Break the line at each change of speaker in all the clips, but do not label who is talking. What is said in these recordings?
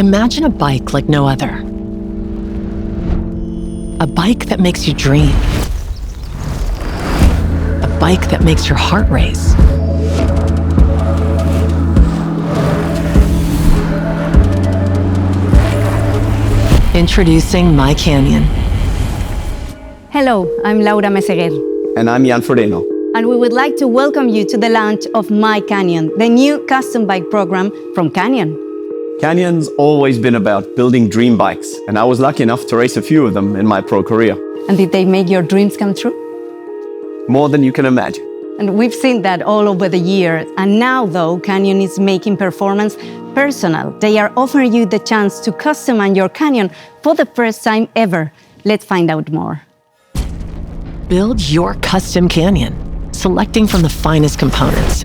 Imagine a bike like no other. A bike that makes you dream. A bike that makes your heart race. Introducing My Canyon.
Hello, I'm Laura Meseguer.
And I'm Jan Frodeno.
And we would like to welcome you to the launch of My Canyon, the new custom bike program from Canyon.
Canyon's always been about building dream bikes, and I was lucky enough to race a few of them in my pro career.
And did they make your dreams come true?
More than you can imagine.
And we've seen that all over the year. And now, though, Canyon is making performance personal. They are offering you the chance to customize your Canyon for the first time ever. Let's find out more.
Build your custom Canyon, selecting from the finest components,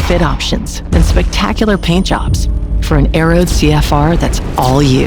fit options, and spectacular paint jobs for an aeroed CFR that's all you.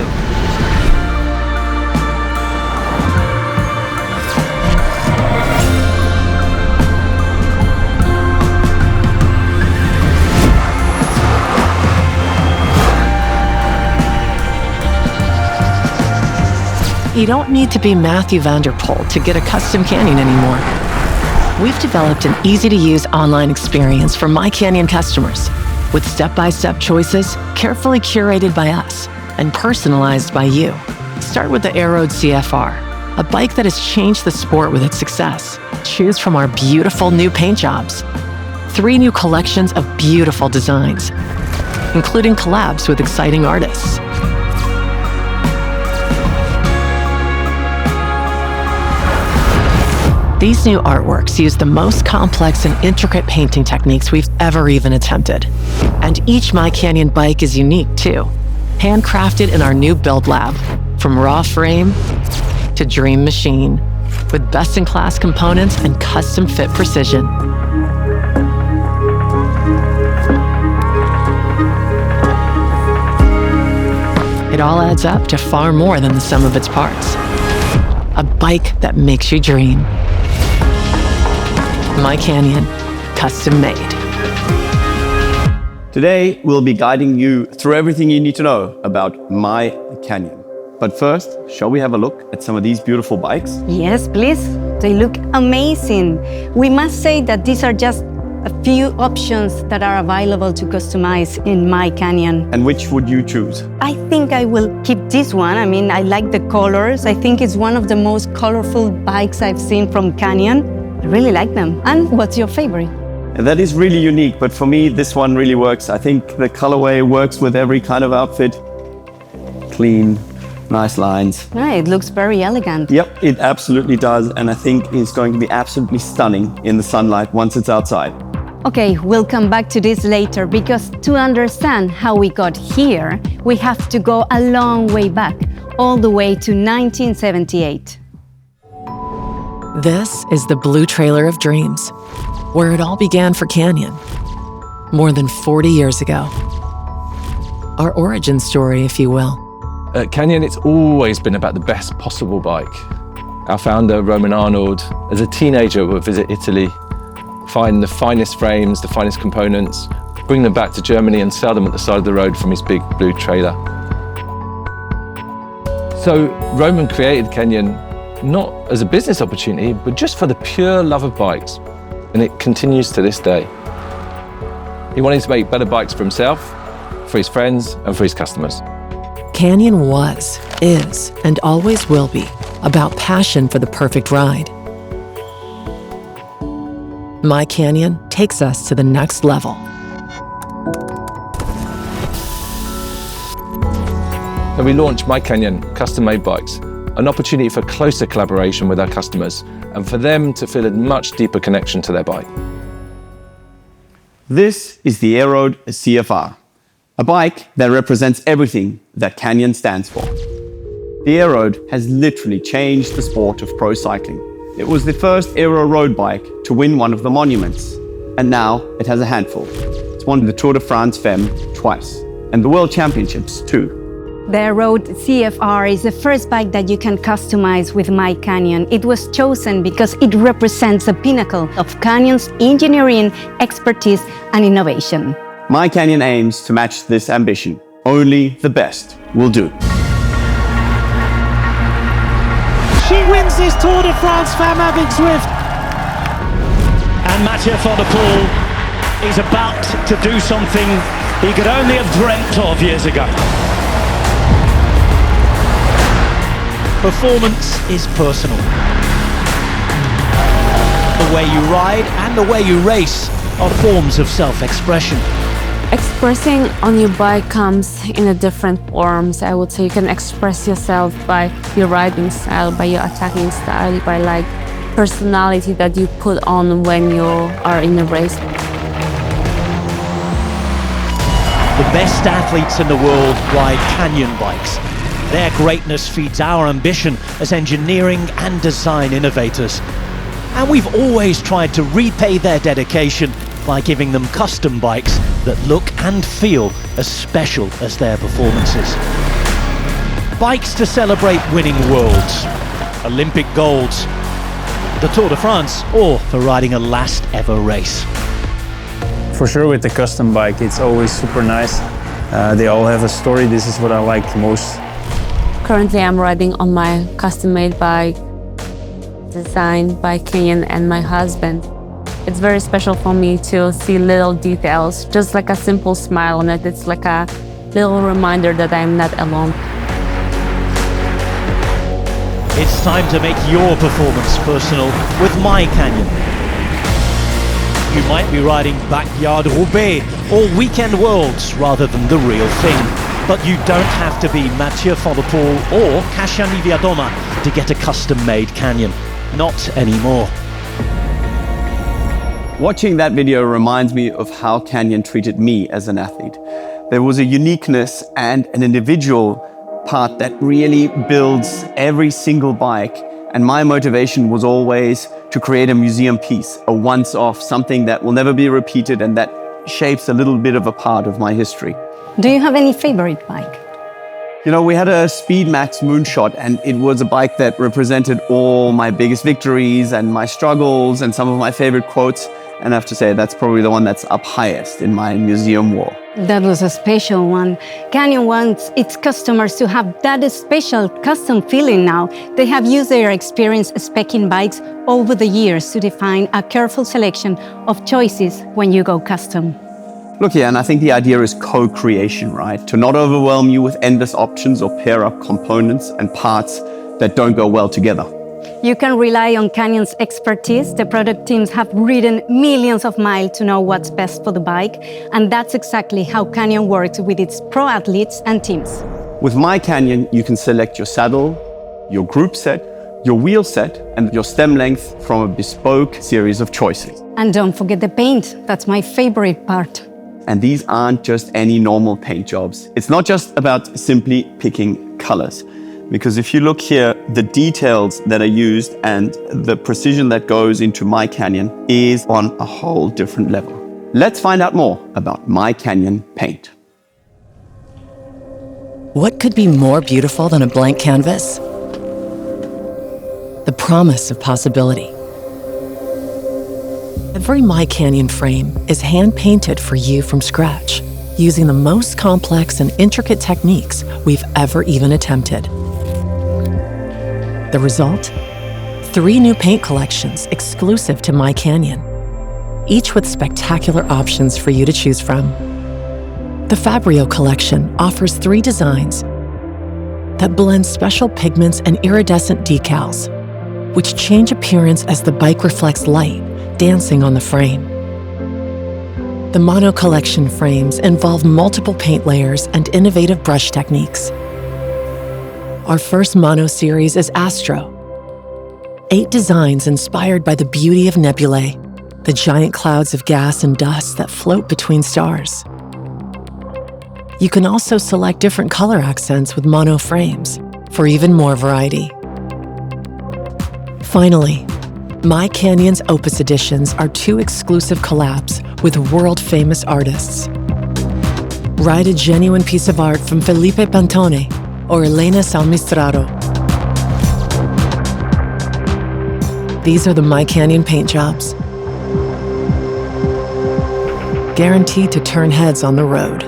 You don't need to be Matthew Van Der Poel to get a custom Canyon anymore. We've developed an easy-to-use online experience for My Canyon customers with step-by-step choices carefully curated by us and personalized by you. Start with the Aeroad CFR, a bike that has changed the sport with its success. Choose from our beautiful new paint jobs, 3 new collections of beautiful designs, including collabs with exciting artists. These new artworks use the most complex and intricate painting techniques we've ever even attempted. And each My Canyon bike is unique too, handcrafted in our new build lab, from raw frame to dream machine, with best-in-class components and custom fit precision. It all adds up to far more than the sum of its parts. A bike that makes you dream. My Canyon, custom made.
Today, we'll be guiding you through everything you need to know about My Canyon. But first, shall we have a look at some of these beautiful bikes?
Yes, please. They look amazing. We must say that these are just a few options that are available to customize in My Canyon.
And which would you choose?
I think I will keep this one. I mean, I like the colors. I think it's one of the most colorful bikes I've seen from Canyon. I really like them. And what's your favorite?
That is really unique, but for me, this one really works. I think the colorway works with every kind of outfit. Clean, nice lines.
Yeah, it looks very elegant.
Yep, it absolutely does. And I think it's going to be absolutely stunning in the sunlight once it's outside.
Okay, we'll come back to this later, because to understand how we got here, we have to go a long way back, all the way to 1978.
This is the Blue Trailer of Dreams, where it all began for Canyon, more than 40 years ago. Our origin story, if you will.
At Canyon, it's always been about the best possible bike. Our founder, Roman Arnold, as a teenager would visit Italy, find the finest frames, the finest components, bring them back to Germany and sell them at the side of the road from his big blue trailer. So Roman created Canyon not as a business opportunity, but just for the pure love of bikes. And it continues to this day. He wanted to make better bikes for himself, for his friends, and for his customers.
Canyon was, is, and always will be about passion for the perfect ride. My Canyon takes us to the next level.
So we launched My Canyon custom-made bikes, an opportunity for closer collaboration with our customers and for them to feel a much deeper connection to their bike.
This is the Aeroad CFR, a bike that represents everything that Canyon stands for. The Aeroad has literally changed the sport of pro cycling. It was the first aero road bike to win one of the monuments, and now it has a handful. It's won the Tour de France Femme twice, and the World Championships too.
The Aeroad CFR is the first bike that you can customize with My Canyon. It was chosen because it represents the pinnacle of Canyon's engineering, expertise, and innovation.
My Canyon aims to match this ambition Only the best will do.
She wins this Tour de France, Femme avec Zwift.
And Mathieu van der Poel is about to do something he could only have dreamt of years ago.
Performance is personal. The way you ride and the way you race are forms of self-expression.
Expressing on your bike comes in a different forms. I would say you can express yourself by your riding style, by your attacking style, by like personality that you put on when you are in a race.
The best athletes in the world ride Canyon bikes. Their greatness feeds our ambition as engineering and design innovators. And we've always tried to repay their dedication by giving them custom bikes that look and feel as special as their performances. Bikes to celebrate winning worlds, Olympic golds, the Tour de France, or for riding a last ever race.
For sure, with the custom bike, it's always super nice. They all have a story. This is what I like the most.
Currently, I'm riding on my custom-made bike, designed by Canyon and my husband. It's very special for me to see little details, just like a simple smile on it. It's like a little reminder that I'm not alone.
It's time to make your performance personal with My Canyon. You might be riding backyard Roubaix or weekend worlds rather than the real thing. But you don't have to be Mathieu van der Poel or Kasia Niewiadoma to get a custom-made Canyon. Not anymore.
Watching that video reminds me of how Canyon treated me as an athlete. There was a uniqueness and an individual part that really builds every single bike. And my motivation was always to create a museum piece, a once-off, something that will never be repeated and that shapes a little bit of a part of my history.
Do you have any favorite bike?
You know, we had a Speedmax Moonshot, and it was a bike that represented all my biggest victories and my struggles and some of my favorite quotes. And I have to say, that's probably the one that's up highest in my museum wall.
That was a special one. Canyon wants its customers to have that special custom feeling now. They have used their experience speccing bikes over the years to define a careful selection of choices when you go custom.
Look here, and I think the idea is co-creation, right? To not overwhelm you with endless options or pair up components and parts that don't go well together.
You can rely on Canyon's expertise. The product teams have ridden millions of miles to know what's best for the bike, and that's exactly how Canyon works with its pro athletes and teams.
With My Canyon, you can select your saddle, your group set, your wheel set, and your stem length from a bespoke series of choices.
And don't forget the paint. That's my favorite part.
And these aren't just any normal paint jobs. It's not just about simply picking colors. Because if you look here, the details that are used and the precision that goes into My Canyon is on a whole different level. Let's find out more about My Canyon paint.
What could be more beautiful than a blank canvas? The promise of possibility. Every My Canyon frame is hand-painted for you from scratch, using the most complex and intricate techniques we've ever even attempted. The result? 3 new paint collections exclusive to My Canyon, each with spectacular options for you to choose from. The Fabrio collection offers 3 designs that blend special pigments and iridescent decals, which change appearance as the bike reflects light dancing on the frame. The Mono collection frames involve multiple paint layers and innovative brush techniques. Our first Mono series is Astro. 8 designs inspired by the beauty of nebulae, the giant clouds of gas and dust that float between stars. You can also select different color accents with Mono frames for even more variety. Finally, My Canyon's Opus Editions are 2 exclusive collabs with world-famous artists. Ride a genuine piece of art from Felipe Pantone or Elena Salmistraro. These are the My Canyon paint jobs, guaranteed to turn heads on the road.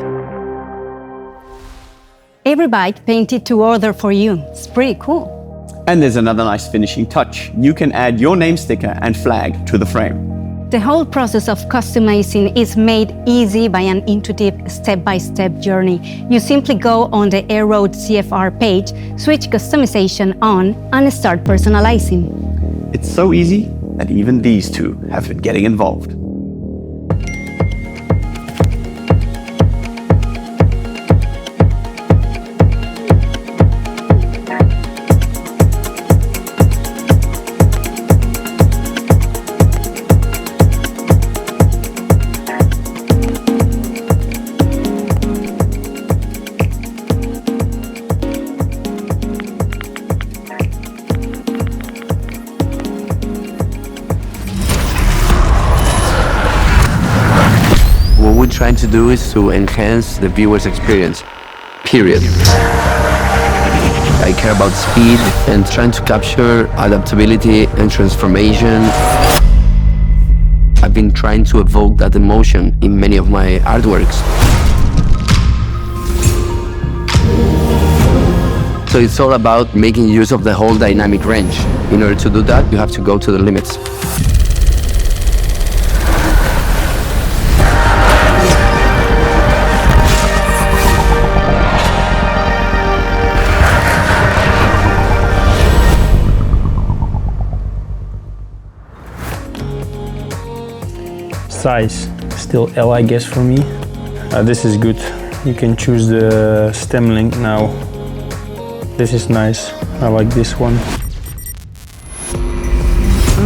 every bike painted to order for you. It's pretty cool.
And there's another nice finishing touch. You can add your name sticker and flag to the frame.
The whole process of customizing is made easy by an intuitive step-by-step journey. You simply go on the Airroad CFR page, switch customization on, and start personalizing.
It's so easy that even these two have been getting involved.
What we're trying to do is to enhance the viewer's experience, period. I care about speed and trying to capture adaptability and transformation. I've been trying to evoke that emotion in many of my artworks. So it's all about making use of the whole dynamic range. In order to do that, you have to go to the limits.
Size, still L, I guess, for me. This is good. You can choose the stem length now. This is nice. I like this one.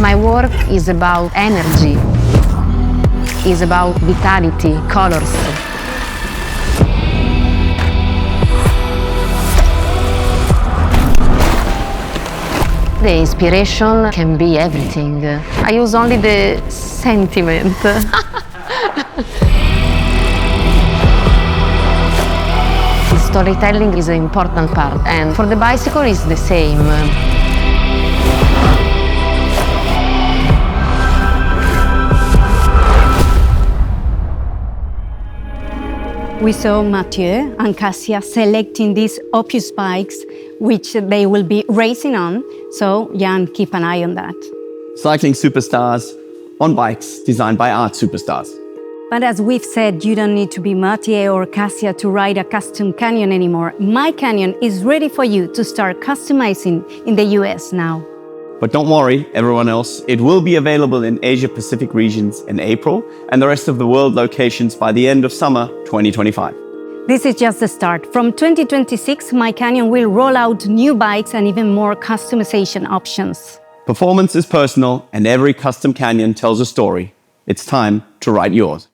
My work is about energy, is about vitality, colors. The inspiration can be everything. I use only the sentiment. Storytelling is an important part, and for the bicycle it's the same.
We saw Mathieu and Cassia selecting these Opus bikes, which they will be racing on, so Jan, keep an eye on that.
Cycling superstars on bikes designed by art superstars.
But as we've said, you don't need to be Mathieu or Cassia to ride a custom Canyon anymore. My Canyon is ready for you to start customizing in the US now.
But don't worry, everyone else, it will be available in Asia-Pacific regions in April and the rest of the world locations by the end of summer 2025.
This is just the start. From 2026, My Canyon will roll out new bikes and even more customization options.
Performance is personal and every custom Canyon tells a story. It's time to write yours.